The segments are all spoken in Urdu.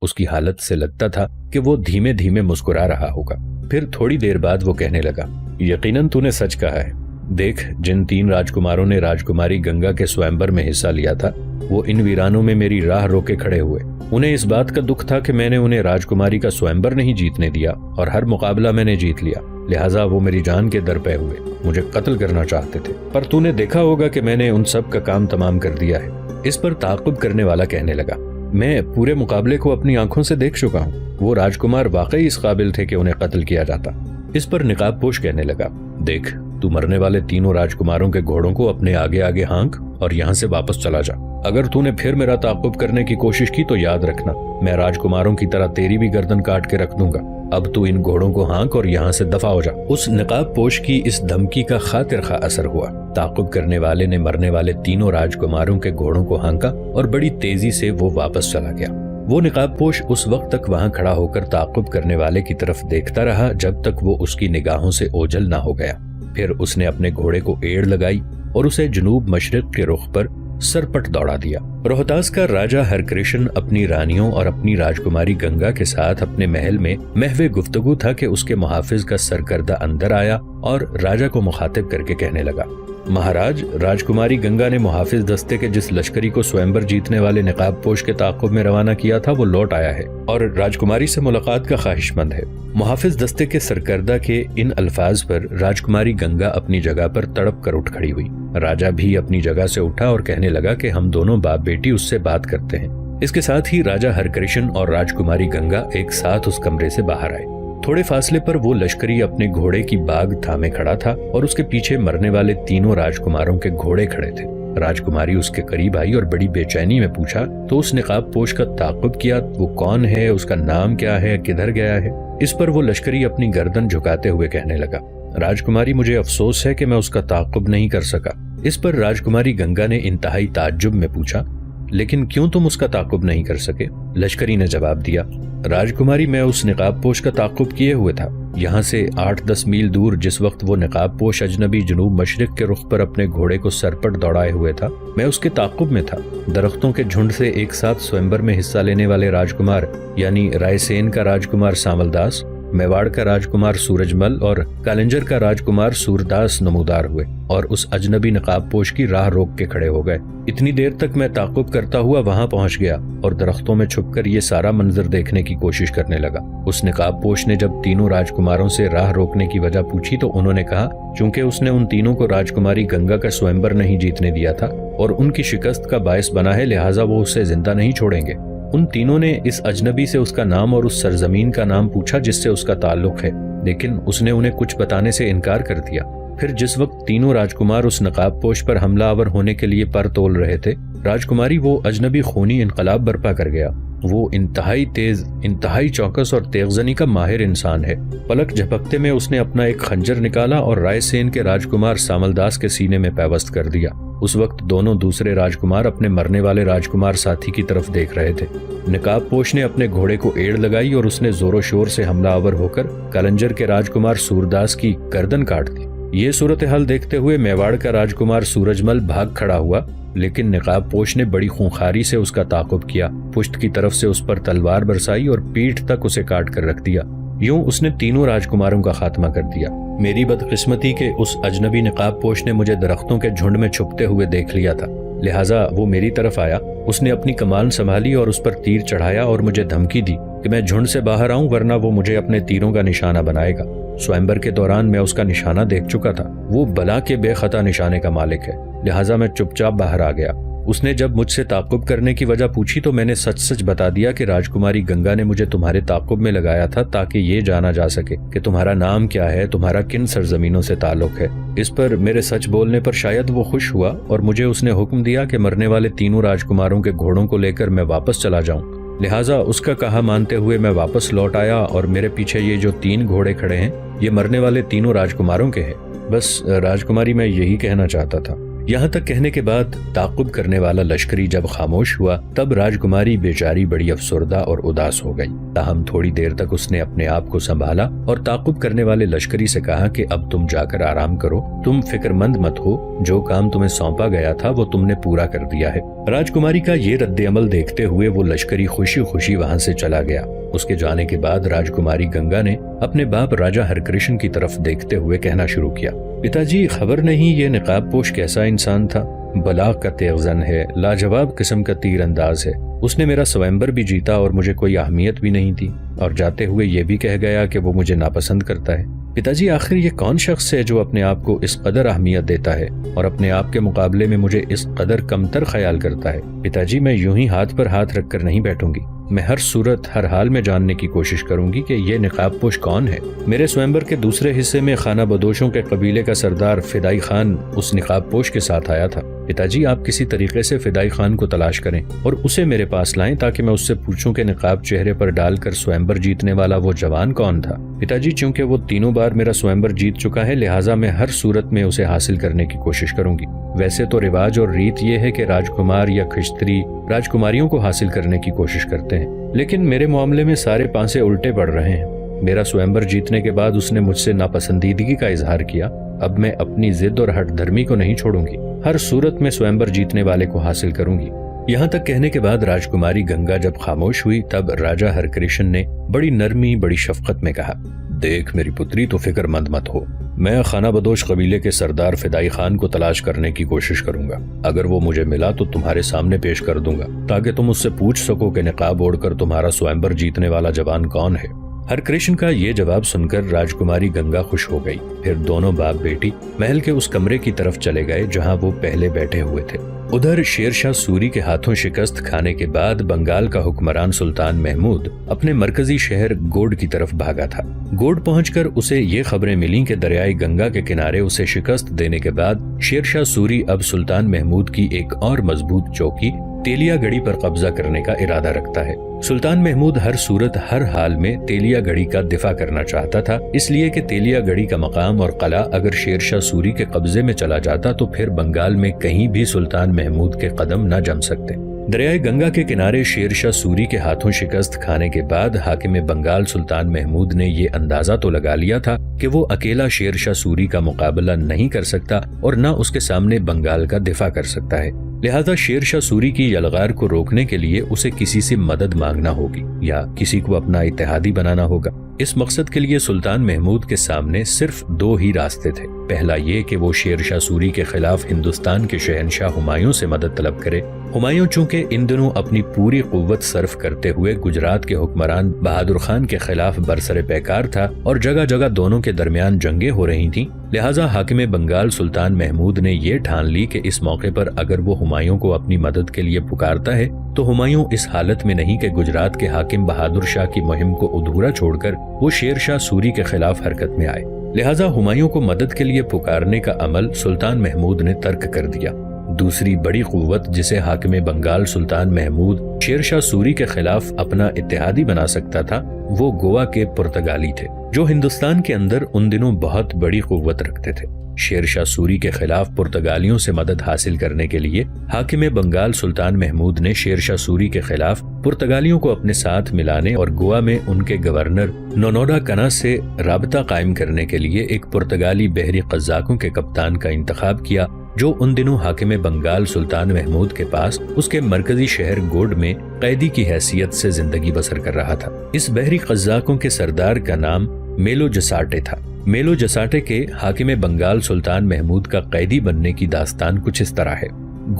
اس کی حالت سے لگتا تھا کہ وہ دھیمے دھیمے مسکرا رہا ہوگا۔ پھر تھوڑی دیر بعد وہ کہنے لگا، یقیناً تو نے سچ کہا ہے۔ دیکھ، جن 3 راجکماروں نے راجکماری گنگا کے سوئمبر میں حصہ لیا تھا، وہ ان ویرانوں میں میری راہ روکے کھڑے ہوئے۔ انہیں اس بات کا دکھ تھا کہ میں نے انہیں راجکماری کا سوئمبر نہیں جیتنے دیا اور ہر مقابلہ میں نے جیت لیا، لہٰذا وہ میری جان کے در پہ ہوئے، مجھے قتل کرنا چاہتے تھے، پر تو نے دیکھا ہوگا کہ میں نے ان سب کا کام تمام کر دیا ہے۔ اس پر تعاقب کرنے والا کہنے لگا، میں پورے مقابلے کو اپنی آنکھوں سے دیکھ چکا ہوں، وہ راجکمار واقعی اس قابل تھے کہ انہیں قتل کیا جاتا۔ اس پر نقاب پوش کہنے لگا، دیکھ، تو مرنے والے تینوں راجکماروں کے گھوڑوں کو اپنے آگے آگے ہانک اور یہاں سے واپس چلا جا۔ اگر تو نے پھر میرا تعاقب کرنے کی کوشش کی تو یاد رکھنا، میں راجکماروں کی طرح تیری بھی گردن کاٹ کے رکھ دوں گا۔ اب تو ان گھوڑوں کو ہانک اور یہاں سے دفع ہو جا۔ اس نقاب پوش کی اس دھمکی کا خاطر خواہ اثر ہوا۔ تعاقب کرنے والے نے مرنے والے تینوں راجکماروں کے گھوڑوں کو ہانکا اور بڑی تیزی سے وہ واپس چلا گیا۔ وہ نقاب پوش اس وقت تک وہاں کھڑا ہو کر تعاقب کرنے والے کی طرف دیکھتا رہا جب تک وہ اس کی نگاہوں سے اوجھل نہ ہو گیا۔ پھر اس نے اپنے گھوڑے کو ایڑ لگائی اور اسے جنوب مشرق کے رخ پر سرپٹ دوڑا دیا۔ روہتاس کا راجہ ہرکرشن اپنی رانیوں اور اپنی راجکماری گنگا کے ساتھ اپنے محل میں محو گفتگو تھا کہ اس کے محافظ کا سرکردہ اندر آیا اور راجہ کو مخاطب کر کے کہنے لگا، مہاراج، راجکماری گنگا نے محافظ دستے کے جس لشکری کو سوئمبر جیتنے والے نقاب پوش کے تعاقب میں روانہ کیا تھا وہ لوٹ آیا ہے اور راجکماری سے ملاقات کا خواہش مند ہے۔ محافظ دستے کے سرکردہ کے ان الفاظ پر راجکماری گنگا اپنی جگہ پر تڑپ کر اٹھ کھڑی ہوئی۔ راجہ بھی اپنی جگہ سے اٹھا اور کہنے لگا کہ ہم دونوں باپ بیٹی اس سے بات کرتے ہیں۔ اس کے ساتھ ہی راجہ ہرکرشن اور راجکماری گنگا ایک ساتھ اس کمرے سے باہر آئے۔ تھوڑے فاصلے پر وہ لشکری اپنے گھوڑے کی باگ تھامے کھڑا تھا اور اس کے پیچھے مرنے والے تینوں راجکماروں کے گھوڑے کھڑے تھے۔ راجکماری اس کے قریب آئی اور بڑی بے چینی میں پوچھا تو اس نقاب پوش کا تعاقب کیا، وہ کون ہے، اس کا نام کیا ہے، کدھر گیا ہے؟ اس پر وہ لشکری اپنی گردن جھکاتے ہوئے کہنے لگا، راجکماری، مجھے افسوس ہے کہ میں اس کا تعاقب نہیں کر سکا۔ اس پر راجکماری گنگا نے انتہائی تعجب میں پوچھا، لیکن کیوں تم اس کا تعاقب نہیں کر سکے؟ لشکری نے جواب دیا، راجکماری، میں اس نقاب پوش کا تعاقب کیے ہوئے تھا۔ یہاں سے 8-10 میل دور جس وقت وہ نقاب پوش اجنبی جنوب مشرق کے رخ پر اپنے گھوڑے کو سرپٹ دوڑائے ہوئے تھا، میں اس کے تعاقب میں تھا۔ درختوں کے جھنڈ سے ایک ساتھ سوئمبر میں حصہ لینے والے راجکمار یعنی رائے سین کا راجکمار سامل داس، میواڑ کا راجکمار سورج مل اور کالنجر کا راجکمار سورداس نمودار ہوئے اور اس اجنبی نقاب پوش کی راہ روک کے کھڑے ہو گئے۔ اتنی دیر تک میں تعاقب کرتا ہوا وہاں پہنچ گیا اور درختوں میں چھپ کر یہ سارا منظر دیکھنے کی کوشش کرنے لگا۔ اس نقاب پوش نے جب تینوں راجکماروں سے راہ روکنے کی وجہ پوچھی تو انہوں نے کہا چونکہ اس نے ان تینوں کو راجکماری گنگا کا سوئمبر نہیں جیتنے دیا تھا اور ان کی شکست کا باعث بنا ہے، لہٰذا وہ اسے زندہ نہیں چھوڑیں گے۔ ان تینوں نے اس اجنبی سے اس کا نام اور اس سرزمین کا نام پوچھا جس سے اس کا تعلق ہے، لیکن اس نے انہیں کچھ بتانے سے انکار کر دیا۔ پھر جس وقت تینوں راجکمار اس نقاب پوش پر حملہ آور ہونے کے لیے پر تول رہے تھے، راجکماری وہ اجنبی خونی انقلاب برپا کر گیا۔ وہ انتہائی تیز، انتہائی چوکس اور تیغزنی کا ماہر انسان ہے۔ پلک جھپکتے میں اس نے اپنا ایک خنجر نکالا اور رائے سین کے راجکمار سامل داس کے سینے میں پیوست کر دیا۔ اس وقت دونوں دوسرے راجکمار اپنے مرنے والے راجکمار ساتھی کی طرف دیکھ رہے تھے۔ نقاب پوش نے اپنے گھوڑے کو ایڑ لگائی اور اس نے زور و شور سے حملہ آور ہو کر کالنجر کے راجکمار سورداس کی گردن کاٹ دی۔ یہ صورتحال دیکھتے ہوئے میواڑ کا راجکمار سورج مل بھاگ کھڑا ہوا، لیکن نقاب پوش نے بڑی خونخاری سے اس کا تعاقب کیا، پشت کی طرف سے اس پر تلوار برسائی اور پیٹھ تک اسے کاٹ کر رکھ دیا۔ یوں اس نے تینوں راجکماروں کا خاتمہ کر دیا۔ میری بدقسمتی کہ اس اجنبی نقاب پوش نے مجھے درختوں کے جھنڈ میں چھپتے ہوئے دیکھ لیا تھا، لہٰذا وہ میری طرف آیا۔ اس نے اپنی کمان سنبھالی اور اس پر تیر چڑھایا اور مجھے دھمکی دی کہ میں جھنڈ سے باہر آؤں ورنہ وہ مجھے اپنے تیروں کا نشانہ بنائے گا۔ سوئمبر کے دوران میں اس کا نشانہ دیکھ چکا تھا، وہ بلا کے بے خطا نشانے کا مالک ہے، لہٰذا میں چپ چاپ باہر آ گیا۔ اس نے جب مجھ سے تعاقب کرنے کی وجہ پوچھی تو میں نے سچ سچ بتا دیا کہ راجکماری گنگا نے مجھے تمہارے تعاقب میں لگایا تھا تاکہ یہ جانا جا سکے کہ تمہارا نام کیا ہے، تمہارا کن سرزمینوں سے تعلق ہے۔ اس پر میرے سچ بولنے پر شاید وہ خوش ہوا اور مجھے اس نے حکم دیا کہ مرنے والے تینوں راجکماروں کے گھوڑوں کو لے کر میں واپس چلا جاؤں۔ لہٰذا اس کا کہا مانتے ہوئے میں واپس لوٹ آیا اور میرے پیچھے یہ جو 3 گھوڑے کھڑے ہیں یہ مرنے والے تینوں راجکماروں کے ہیں۔ بس راجکماری، میں یہی کہنا چاہتا تھا۔ یہاں تک کہنے کے بعد تعقب کرنے والا لشکری جب خاموش ہوا تب راجکماری بیچاری بڑی افسردہ اور اداس ہو گئی۔ تاہم تھوڑی دیر تک اس نے اپنے آپ کو سنبھالا اور تعقب کرنے والے لشکری سے کہا کہ اب تم جا کر آرام کرو، تم فکر مند مت ہو، جو کام تمہیں سونپا گیا تھا وہ تم نے پورا کر دیا ہے۔ راجکماری کا یہ رد عمل دیکھتے ہوئے وہ لشکری خوشی خوشی وہاں سے چلا گیا۔ اس کے جانے کے بعد راجکماری گنگا نے اپنے باپ راجہ ہرکرشن کی طرف دیکھتے ہوئے کہنا شروع کیا، پتا جی خبر نہیں یہ نقاب پوش کیسا انسان تھا، بلاغ کا تیغ زن ہے، لاجواب قسم کا تیر انداز ہے۔ اس نے میرا سوئمبر بھی جیتا اور مجھے کوئی اہمیت بھی نہیں تھی، اور جاتے ہوئے یہ بھی کہہ گیا کہ وہ مجھے ناپسند کرتا ہے۔ پتا جی آخر یہ کون شخص ہے جو اپنے آپ کو اس قدر اہمیت دیتا ہے اور اپنے آپ کے مقابلے میں مجھے اس قدر کمتر خیال کرتا ہے؟ پتا جی میں یوں ہی ہاتھ پر ہاتھ رکھ کر نہیں بیٹھوں گی، میں ہر صورت ہر حال میں جاننے کی کوشش کروں گی کہ یہ نقاب پوش کون ہے۔ میرے سوئمبر کے دوسرے حصے میں خانہ بدوشوں کے قبیلے کا سردار فدائی خان اس نقاب پوش کے ساتھ آیا تھا۔ پتا جی آپ کسی طریقے سے فدائی خان کو تلاش کریں اور اسے میرے پاس لائیں تاکہ میں اس سے پوچھوں کہ نقاب چہرے پر ڈال کر سوئمبر جیتنے والا وہ جوان کون تھا۔ پتا جی چونکہ وہ تینوں بار میرا سوئمبر جیت چکا ہے لہٰذا میں ہر صورت میں اسے حاصل کرنے کی کوشش کروں گی۔ ویسے تو رواج اور ریت یہ ہے کہ راجکمار یا کھشتری راجکماریوں کو حاصل کرنے کی کوشش کرتے ہیں، لیکن میرے معاملے میں سارے پانسے الٹے پڑ رہے ہیں۔ میرا سوئمبر جیتنے کے بعد اس نے مجھ سے ناپسندیدگی کا اظہار کیا، اب میں اپنی ضد اور ہٹ دھرمی کو نہیں چھوڑوں گی، ہر صورت میں سوئمبر جیتنے والے کو حاصل کروں گی۔ یہاں تک کہنے کے بعد راجکماری گنگا جب خاموش ہوئی تب راجہ ہرکرشن نے بڑی نرمی بڑی شفقت میں کہا، دیکھ میری پتری تو فکر مند مت ہو، میں خانہ بدوش قبیلے کے سردار فدائی خان کو تلاش کرنے کی کوشش کروں گا، اگر وہ مجھے ملا تو تمہارے سامنے پیش کر دوں گا تاکہ تم اس سے پوچھ سکو کہ نقاب اوڑھ کر تمہارا سوئمبر جیتنے والا جوان کون ہے۔ ہرکرشن کا یہ جواب سن کر راجکماری گنگا خوش ہو گئی۔ پھر دونوں باپ بیٹی محل کے اس کمرے کی طرف چلے گئے جہاں وہ پہلے بیٹھے ہوئے تھے۔ ادھر شیر شاہ سوری کے ہاتھوں شکست کھانے کے بعد بنگال کا حکمران سلطان محمود اپنے مرکزی شہر گوڈ کی طرف بھاگا تھا۔ گوڈ پہنچ کر اسے یہ خبریں ملیں کہ دریائے گنگا کے کنارے اسے شکست دینے کے بعد شیر شاہ سوری اب سلطان محمود کی ایک اور مضبوط چوکی تیلیا گڑھی پر قبضہ کرنے کا ارادہ رکھتا ہے۔ سلطان محمود ہر صورت ہر حال میں تیلیا گڑھی کا دفاع کرنا چاہتا تھا، اس لیے کہ تیلیا گڑھی کا مقام اور قلعہ اگر شیر شاہ سوری کے قبضے میں چلا جاتا تو پھر بنگال میں کہیں بھی سلطان محمود کے قدم نہ جم سکتے۔ دریائے گنگا کے کنارے شیر شاہ سوری کے ہاتھوں شکست کھانے کے بعد حاکم بنگال سلطان محمود نے یہ اندازہ تو لگا لیا تھا کہ وہ اکیلا شیر شاہ سوری کا مقابلہ نہیں کر سکتا اور نہ اس کے سامنے بنگال کا دفاع کر سکتا ہے، لہذا شیر شاہ سوری کی یلغار کو روکنے کے لیے اسے کسی سے مدد مانگنا ہوگی یا کسی کو اپنا اتحادی بنانا ہوگا۔ اس مقصد کے لیے سلطان محمود کے سامنے صرف دو ہی راستے تھے، پہلا یہ کہ وہ شیر شاہ سوری کے خلاف ہندوستان کے شہنشاہ ہمایوں سے مدد طلب کرے۔ ہمایوں چونکہ ان دنوں اپنی پوری قوت صرف کرتے ہوئے گجرات کے حکمران بہادر خان کے خلاف برسر پیکار تھا اور جگہ جگہ دونوں کے درمیان جنگیں ہو رہی تھیں، لہٰذا حاکم بنگال سلطان محمود نے یہ ٹھان لی کہ اس موقع پر اگر وہ ہمایوں کو اپنی مدد کے لیے پکارتا ہے تو ہمایوں اس حالت میں نہیں کہ گجرات کے حاکم بہادر شاہ کی مہم کو ادھورا چھوڑ کر وہ شیر شاہ سوری کے خلاف حرکت میں آئے، لہٰذا ہمایوں کو مدد کے لیے پکارنے کا عمل سلطان محمود نے ترک کر دیا۔ دوسری بڑی قوت جسے حاکم بنگال سلطان محمود شیر شاہ سوری کے خلاف اپنا اتحادی بنا سکتا تھا وہ گوا کے پرتگالی تھے، جو ہندوستان کے اندر ان دنوں بہت بڑی قوت رکھتے تھے۔ شیر شاہ سوری کے خلاف پرتگالیوں سے مدد حاصل کرنے کے لیے حاکم بنگال سلطان محمود نے شیر شاہ سوری کے خلاف پرتگالیوں کو اپنے ساتھ ملانے اور گوا میں ان کے گورنر نونوڈا کنا سے رابطہ قائم کرنے کے لیے ایک پرتگالی بحری قزاقوں کے کپتان کا انتخاب کیا، جو ان دنوں حاکم بنگال سلطان محمود کے پاس اس کے مرکزی شہر گوڈ میں قیدی کی حیثیت سے زندگی بسر کر رہا تھا۔ اس بحری قزاقوں کے سردار کا نام میلو جساٹے تھا۔ میلو جساٹے کے حاکم بنگال سلطان محمود کا قیدی بننے کی داستان کچھ اس طرح ہے۔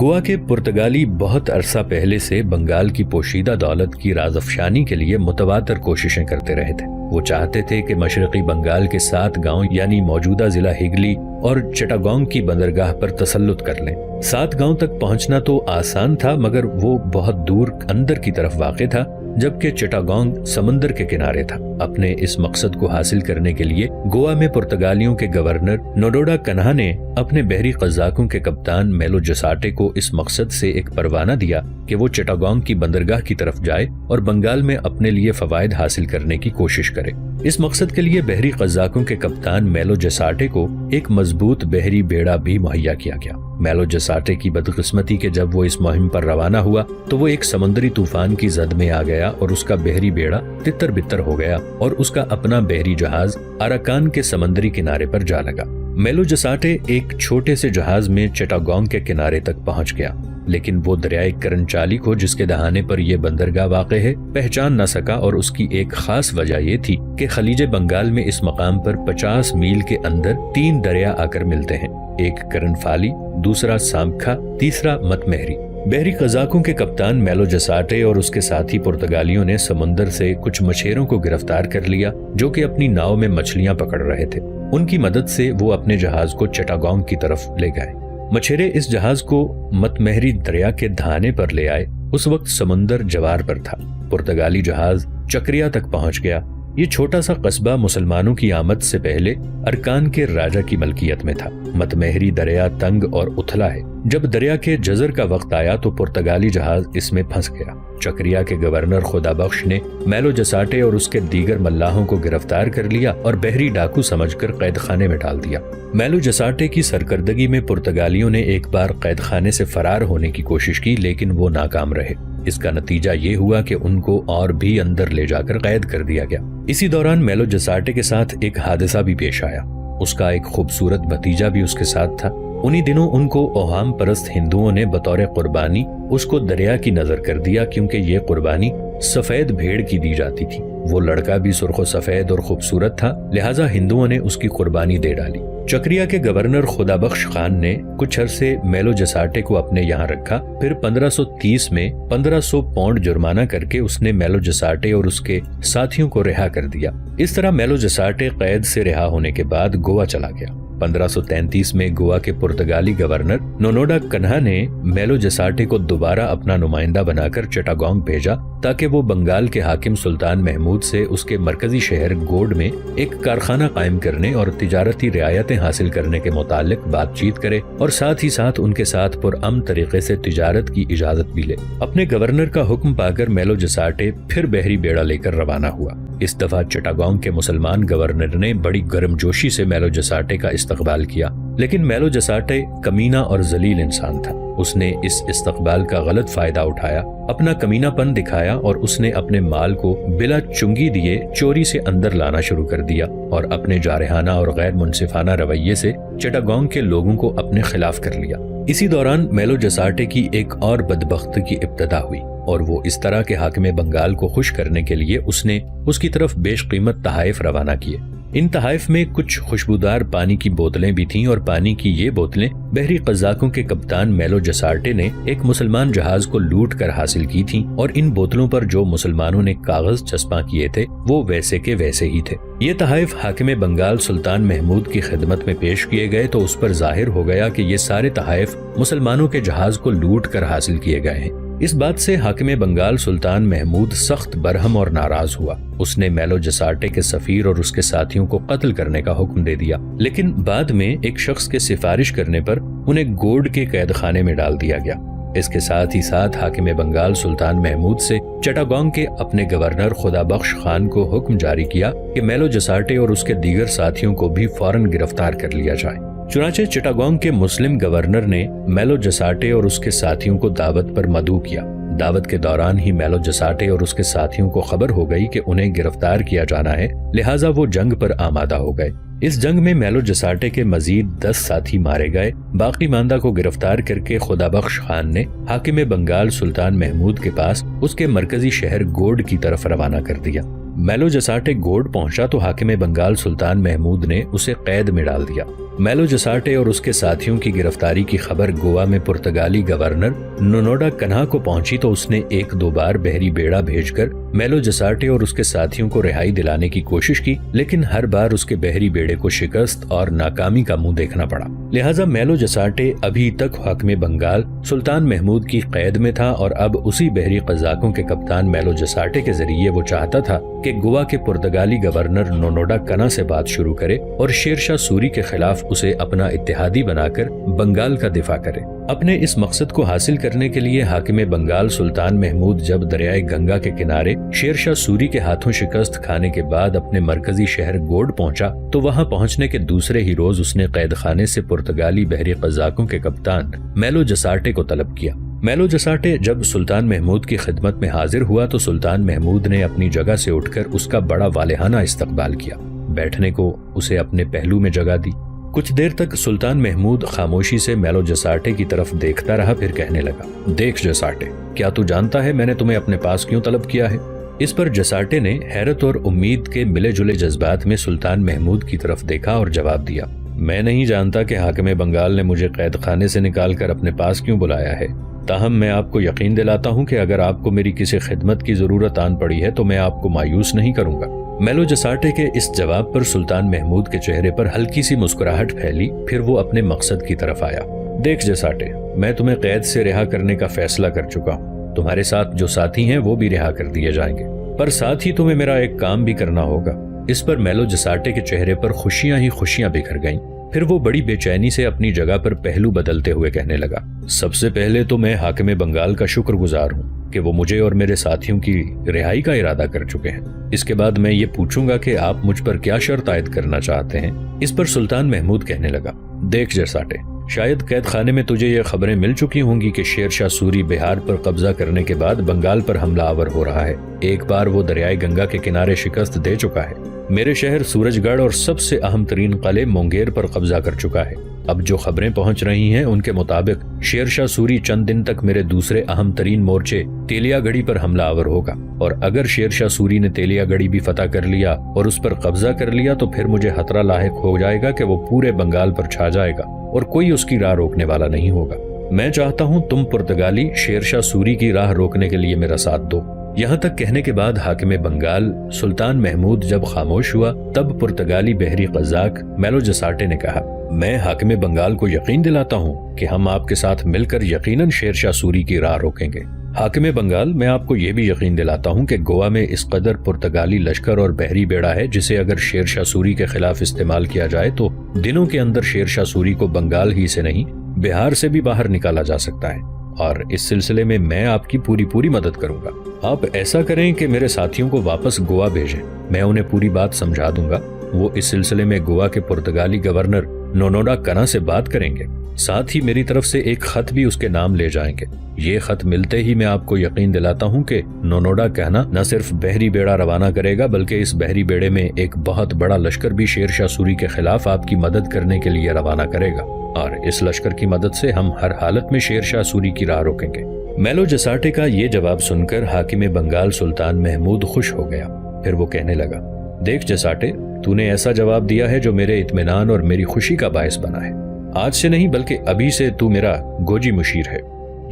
گوا کے پرتگالی بہت عرصہ پہلے سے بنگال کی پوشیدہ دولت کی راز افشانی کے لیے متواتر کوششیں کرتے رہے تھے۔ وہ چاہتے تھے کہ مشرقی بنگال کے 7 گاؤں یعنی موجودہ ضلع ہگلی اور چٹاگونگ کی بندرگاہ پر تسلط کر لیں۔ 7 گاؤں تک پہنچنا تو آسان تھا مگر وہ بہت دور اندر کی طرف واقع تھا، جبکہ چٹاگونگ سمندر کے کنارے تھا۔ اپنے اس مقصد کو حاصل کرنے کے لیے گوا میں پرتگالیوں کے گورنر نونوڈا کنہا نے اپنے بحری قزاقوں کے کپتان میلو جساٹے کو اس مقصد سے ایک پروانہ دیا کہ وہ چٹاگونگ کی بندرگاہ کی طرف جائے اور بنگال میں اپنے لیے فوائد حاصل کرنے کی کوشش کرے۔ اس مقصد کے لیے بحری قزاقوں کے کپتان میلو جساٹے کو ایک مضبوط بحری بیڑا بھی مہیا کیا گیا۔ میلو جساٹے کی بدقسمتی کہ جب وہ اس مہم پر روانہ ہوا تو وہ ایک سمندری طوفان کی زد میں آ گیا اور اس کا بحری بیڑا تتر بتر ہو گیا اور اس کا اپنا بحری جہاز اراکان کے سمندری کنارے پر جا لگا۔ میلو جساٹے ایک چھوٹے سے جہاز میں چٹاگونگ کے کنارے تک پہنچ گیا، لیکن وہ دریائے کرنچالی کو جس کے دہانے پر یہ بندرگاہ واقع ہے پہچان نہ سکا، اور اس کی ایک خاص وجہ یہ تھی کہ خلیج بنگال میں اس مقام پر 50 میل کے اندر 3 دریا آ کر ملتے ہیں، ایک کرنفالی، دوسرا سامکھا، تیسرا مت مہری۔ بحری قزاقوں کے کپتان میلو جساٹے اور اس کے ساتھی پرتگالیوں نے سمندر سے کچھ مچھیروں کو گرفتار کر لیا جو کہ اپنی ناؤ میں مچھلیاں پکڑ رہے تھے۔ ان کی مدد سے وہ اپنے جہاز کو چٹاگونگ کی طرف لے گئے۔ مچھیرے اس جہاز کو مت مہری دریا کے دہانے پر لے آئے۔ اس وقت سمندر جوار پر تھا۔ پرتگالی جہاز چکریا تک پہنچ گیا۔ یہ چھوٹا سا قصبہ مسلمانوں کی آمد سے پہلے ارکان کے راجہ کی ملکیت میں تھا۔ مت مہری دریا تنگ اور اتھلا ہے۔ جب دریا کے جزر کا وقت آیا تو پرتگالی جہاز اس میں پھنس گیا۔ چکریا کے گورنر خدا بخش نے میلو جساٹے اور اس کے دیگر ملاحوں کو گرفتار کر لیا اور بحری ڈاکو سمجھ کر قید خانے میں ڈال دیا۔ میلو جساٹے کی سرکردگی میں پرتگالیوں نے ایک بار قید خانے سے فرار ہونے کی کوشش کی، لیکن وہ ناکام رہے۔ اس کا نتیجہ یہ ہوا کہ ان کو اور بھی اندر لے جا کر قید کر دیا گیا۔ اسی دوران میلو جساٹے کے ساتھ ایک حادثہ بھی پیش آیا۔ اس کا ایک خوبصورت بھتیجا بھی اس کے ساتھ تھا۔ انہی دنوں ان کو اوہام پرست ہندوؤں نے بطور قربانی اس کو دریا کی نظر کر دیا، کیونکہ یہ قربانی سفید بھیڑ کی دی جاتی تھی۔ وہ لڑکا بھی سرخ و سفید اور خوبصورت تھا، لہٰذا ہندوؤں نے اس کی قربانی دے ڈالی۔ چکریا کے گورنر خدا بخش خان نے کچھ عرصے میلو جساٹے کو اپنے یہاں رکھا، پھر 1530 میں 1500 پاؤنڈ جرمانہ کر کے اس نے میلو جساٹے اور اس کے ساتھیوں کو رہا کر دیا۔ اس طرح میلو جساٹے قید سے رہا ہونے کے بعد گوا چلا گیا۔ 1533 میں گوا کے پرتگالی گورنر نونوڈا کنہا نے میلو جساٹے کو دوبارہ اپنا نمائندہ بنا کر چٹاگونگ بھیجا تاکہ وہ بنگال کے حاکم سلطان محمود سے اس کے مرکزی شہر گوڈ میں ایک کارخانہ قائم کرنے اور تجارتی رعایتیں حاصل کرنے کے متعلق بات چیت کرے اور ساتھ ہی ساتھ ان کے ساتھ پرامن طریقے سے تجارت کی اجازت بھی لے۔ اپنے گورنر کا حکم پا کر میلو جساٹے پھر بحری بیڑا لے کر روانہ ہوا۔ اس دفعہ چٹاگونگ کے مسلمان گورنر نے بڑی گرم جوشی سے میلو جساٹے کا استقبال کیا، لیکن میلو جساٹے کمینہ اور ذلیل انسان تھا۔ اس نے اس استقبال کا غلط فائدہ اٹھایا، اپنا کمینہ پن دکھایا اور اس نے اپنے مال کو بلا چنگی دیے چوری سے اندر لانا شروع کر دیا اور اپنے جارحانہ اور غیر منصفانہ رویے سے چٹاگونگ کے لوگوں کو اپنے خلاف کر لیا۔ اسی دوران میلو جساٹے کی ایک اور بدبخت کی ابتدا ہوئی، اور وہ اس طرح کے حاکم بنگال کو خوش کرنے کے لیے اس نے اس کی طرف بیش قیمت تحائف روانہ کیے۔ ان تحائف میں کچھ خوشبودار پانی کی بوتلیں بھی تھیں، اور پانی کی یہ بوتلیں بحری قزاقوں کے کپتان میلو جساٹے نے ایک مسلمان جہاز کو لوٹ کر حاصل کی تھیں، اور ان بوتلوں پر جو مسلمانوں نے کاغذ چسپاں کیے تھے وہ ویسے کے ویسے ہی تھے۔ یہ تحائف حاکم بنگال سلطان محمود کی خدمت میں پیش کیے گئے تو اس پر ظاہر ہو گیا کہ یہ سارے تحائف مسلمانوں کے جہاز کو لوٹ کر حاصل کیے گئے ہیں۔ اس بات سے حاکم بنگال سلطان محمود سخت برہم اور ناراض ہوا۔ اس نے میلو جساٹے کے سفیر اور اس کے ساتھیوں کو قتل کرنے کا حکم دے دیا، لیکن بعد میں ایک شخص کے سفارش کرنے پر انہیں گوڈ کے قید خانے میں ڈال دیا گیا۔ اس کے ساتھ ہی ساتھ حاکم بنگال سلطان محمود سے چٹاگونگ کے اپنے گورنر خدا بخش خان کو حکم جاری کیا کہ میلو جساٹے اور اس کے دیگر ساتھیوں کو بھی فوراً گرفتار کر لیا جائے۔ چنانچہ چٹاگونگ کے مسلم گورنر نے میلو جساٹے اور اس کے ساتھیوں کو دعوت پر مدعو کیا۔ دعوت کے دوران ہی میلو جساٹے اور اس کے ساتھیوں کو خبر ہو گئی کہ انہیں گرفتار کیا جانا ہے، لہٰذا وہ جنگ پر آمادہ ہو گئے۔ اس جنگ میں میلو جساٹے کے مزید 10 ساتھی مارے گئے۔ باقی ماندہ کو گرفتار کر کے خدا بخش خان نے حاکم بنگال سلطان محمود کے پاس اس کے مرکزی شہر گوڈ کی طرف روانہ کر دیا۔ میلو جساٹے گوڈ پہنچا تو حاکم بنگال سلطان محمود نے اسے قید میں ڈال دیا۔ میلو جساٹے اور اس کے ساتھیوں کی گرفتاری کی خبر گوا میں پرتگالی گورنر نونوڈا کنہا کو پہنچی تو اس نے 1-2 بار بحری بیڑا بھیج کر میلو جساٹے اور اس کے ساتھیوں کو رہائی دلانے کی کوشش کی، لیکن ہر بار اس کے بحری بیڑے کو شکست اور ناکامی کا منہ دیکھنا پڑا۔ لہٰذا میلو جساٹے ابھی تک حاکم بنگال سلطان محمود کی قید میں تھا، اور اب اسی بحری قزاقوں کے کپتان میلو جساٹے کے ذریعے وہ چاہتا تھا کہ گوا کے پرتگالی گورنر نونوڈا کنہا سے بات شروع کرے اور شیر شاہ سوری کے خلاف اسے اپنا اتحادی بنا کر بنگال کا دفاع کرے۔ اپنے اس مقصد کو حاصل کرنے کے لیے حاکم بنگال سلطان محمود جب دریائے گنگا کے کنارے شیر شاہ سوری کے ہاتھوں شکست کھانے کے بعد اپنے مرکزی شہر گوڈ پہنچا تو وہاں پہنچنے کے دوسرے ہی روز اس نے قید خانے سے پرتگالی بحری قزاقوں کے کپتان میلو جسارٹے کو طلب کیا۔ میلو جسارٹے جب سلطان محمود کی خدمت میں حاضر ہوا تو سلطان محمود نے اپنی جگہ سے اٹھ کر اس کا بڑا والہانہ استقبال کیا، بیٹھنے کو اسے اپنے پہلو میں جگہ دی۔ کچھ دیر تک سلطان محمود خاموشی سے میلو جسارٹے کی طرف دیکھتا رہا، پھر کہنے لگا، دیکھ جسارٹے، کیا تو جانتا ہے میں نے تمہیں اپنے پاس کیوں طلب کیا ہے؟ اس پر جسارٹے نے حیرت اور امید کے ملے جلے جذبات میں سلطان محمود کی طرف دیکھا اور جواب دیا، میں نہیں جانتا کہ حاکم بنگال نے مجھے قید خانے سے نکال کر اپنے پاس کیوں بلایا ہے، تاہم میں آپ کو یقین دلاتا ہوں کہ اگر آپ کو میری کسی خدمت کی ضرورت آن پڑی ہے تو میں آپ کو مایوس نہیں کروں گا۔ میلو جسارٹے کے اس جواب پر سلطان محمود کے چہرے پر ہلکی سی مسکراہٹ پھیلی، پھر وہ اپنے مقصد کی طرف آیا۔ دیکھ جسارٹے، میں تمہیں قید سے رہا کرنے کا فیصلہ کر چکا ہوں، تمہارے ساتھ جو ساتھی ہیں وہ بھی رہا کر دیے جائیں گے، پر ساتھ ہی تمہیں میرا ایک کام بھی کرنا ہوگا۔ اس پر میلو جسارٹے کے چہرے پر خوشیاں ہی خوشیاں بکھر گئیں، پھر وہ بڑی بے چینی سے اپنی جگہ پر پہلو بدلتے ہوئے کہنے لگا، سب سے پہلے تو میں حاکم بنگال کا شکر گزار ہوں کہ وہ مجھے اور میرے ساتھیوں کی رہائی کا ارادہ کر چکے ہیں۔ اس کے بعد میں یہ پوچھوں گا کہ آپ مجھ پر کیا شرط عائد کرنا چاہتے ہیں؟ اس پر سلطان محمود کہنے لگا، دیکھ جسارٹے، شاید قید خانے میں تجھے یہ خبریں مل چکی ہوں گی کہ شیر شاہ سوری بہار پر قبضہ کرنے کے بعد بنگال پر حملہ آور ہو رہا ہے۔ ایک بار وہ دریائے گنگا کے کنارے شکست دے چکا ہے، میرے شہر سورج گڑھ اور سب سے اہم ترین قلعے مونگیر پر قبضہ کر چکا ہے۔ اب جو خبریں پہنچ رہی ہیں ان کے مطابق شیر شاہ سوری چند دن تک میرے دوسرے اہم ترین مورچے تیلیا گڑھی پر حملہ آور ہوگا، اور اگر شیر شاہ سوری نے تیلیا گڑھی بھی فتح کر لیا اور اس پر قبضہ کر لیا تو پھر مجھے خطرہ لاحق ہو جائے گا کہ وہ پورے بنگال پر چھا جائے گا اور کوئی اس کی راہ روکنے والا نہیں ہوگا۔ میں چاہتا ہوں تم پرتگالی شیر شاہ سوری کی راہ روکنے کے لیے میرا ساتھ دو۔ یہاں تک کہنے کے بعد حاکم بنگال سلطان محمود جب خاموش ہوا تب پرتگالی بحری قزاق میلو جسارٹے نے کہا، میں حاکم بنگال کو یقین دلاتا ہوں کہ ہم آپ کے ساتھ مل کر یقیناً شیر شاہ سوری کی راہ روکیں گے۔ حاکم بنگال، میں آپ کو یہ بھی یقین دلاتا ہوں کہ گوا میں اس قدر پرتگالی لشکر اور بحری بیڑا ہے جسے اگر شیر شاہ سوری کے خلاف استعمال کیا جائے تو دنوں کے اندر شیر شاہ سوری کو بنگال ہی سے نہیں بہار سے بھی باہر نکالا جا سکتا ہے، اور اس سلسلے میں میں آپ کی پوری مدد کروں گا۔ آپ ایسا کریں کہ میرے ساتھیوں کو واپس گوا بھیجیں، میں انہیں پوری بات سمجھا دوں گا۔ وہ اس سلسلے میں گوا کے پرتگالی گورنر نونوڈا کنا سے بات کریں گے، ساتھ ہی میری طرف سے ایک خط بھی اس کے نام لے جائیں گے۔ یہ خط ملتے ہی میں آپ کو یقین دلاتا ہوں کہ نونوڈا کہنا نہ صرف بحری بیڑا روانہ کرے گا بلکہ اس بحری بیڑے میں ایک بہت بڑا لشکر بھی شیر شاہ سوری کے خلاف آپ کی مدد کرنے کے لیے روانہ کرے گا، اور اس لشکر کی مدد سے ہم ہر حالت میں شیر شاہ سوری کی راہ روکیں گے۔ میلو جسارٹے کا یہ جواب سن کر حاکم بنگال سلطان محمود خوش ہو گیا، پھر وہ کہنے لگا، دیکھ جسارٹے، تو نے ایسا جواب دیا ہے جو میرے اطمینان اور میری خوشی کا باعث بنا ہے۔ آج سے نہیں بلکہ ابھی سے تو میرا گوجی مشیر ہے،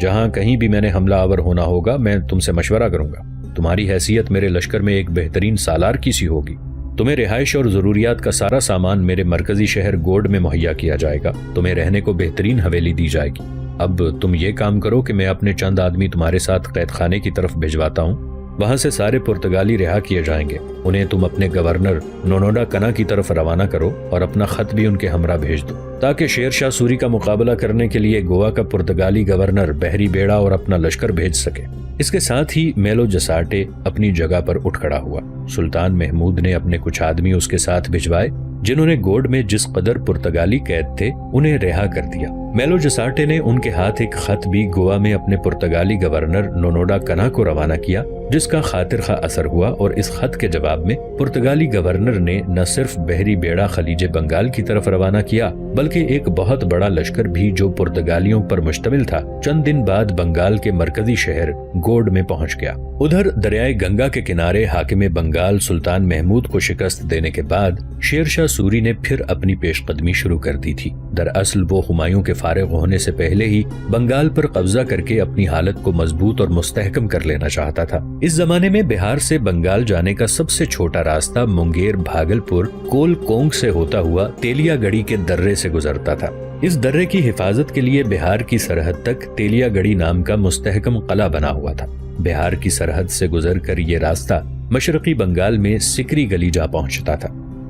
جہاں کہیں بھی میں نے حملہ آور ہونا ہوگا میں تم سے مشورہ کروں گا۔ تمہاری حیثیت میرے لشکر میں ایک بہترین سالار کی سی ہوگی، تمہیں رہائش اور ضروریات کا سارا سامان میرے مرکزی شہر گوڈ میں مہیا کیا جائے گا، تمہیں رہنے کو بہترین حویلی دی جائے گی۔ اب تم یہ کام کرو کہ میں اپنے چند آدمی تمہارے ساتھ قید خانے کی طرف بھجواتا ہوں، وہاں سے سارے پرتگالی رہا کیے جائیں گے، انہیں تم اپنے گورنر نونوڈا کنا کی طرف روانہ کرو اور اپنا خط بھی ان کے ہمراہ بھیج دو تاکہ شیر شاہ سوری کا مقابلہ کرنے کے لیے گوا کا پرتگالی گورنر بحری بیڑا اور اپنا لشکر بھیج سکے۔ اس کے ساتھ ہی میلو جسارٹے اپنی جگہ پر اٹھ کھڑا ہوا۔ سلطان محمود نے اپنے کچھ آدمی اس کے ساتھ بھجوائے جنہوں نے گوڈ میں جس قدر پرتگالی قید تھے انہیں رہا کر دیا۔ میلو جسارٹے نے ان کے ہاتھ ایک خط بھی گوا میں اپنے پرتگالی گورنر نونوڈا کنا کو روانہ کیا، جس کا خاطر خواہ اثر ہوا، اور اس خط کے جواب میں پرتگالی گورنر نے نہ صرف بحری بیڑا خلیج بنگال کی طرف روانہ کیا بلکہ ایک بہت بڑا لشکر بھی جو پرتگالیوں پر مشتمل تھا چند دن بعد بنگال کے مرکزی شہر گوڈ میں پہنچ گیا۔ ادھر دریائے گنگا کے کنارے حاکم بنگال سلطان محمود کو شکست دینے کے بعد شیر شاہ سوری نے پھر اپنی پیش قدمی شروع کر دی تھی۔ دراصل وہ ہمایوں کے فارغ ہونے سے پہلے ہی بنگال پر قبضہ کر کے اپنی حالت کو مضبوط اور مستحکم کر لینا چاہتا تھا۔ اس زمانے میں بہار سے بنگال جانے کا سب سے چھوٹا راستہ مونگیر بھاگلپور کول کونگ سے ہوتا ہوا تیلیا گڑھی کے درے سے گزرتا تھا۔ اس درے کی حفاظت کے لیے بہار کی سرحد تک تیلیا گڑھی نام کا مستحکم قلعہ بنا ہوا تھا۔ بہار کی سرحد سے گزر کر یہ راستہ مشرقی بنگال میں سکری گلی جا پہنچتا تھا۔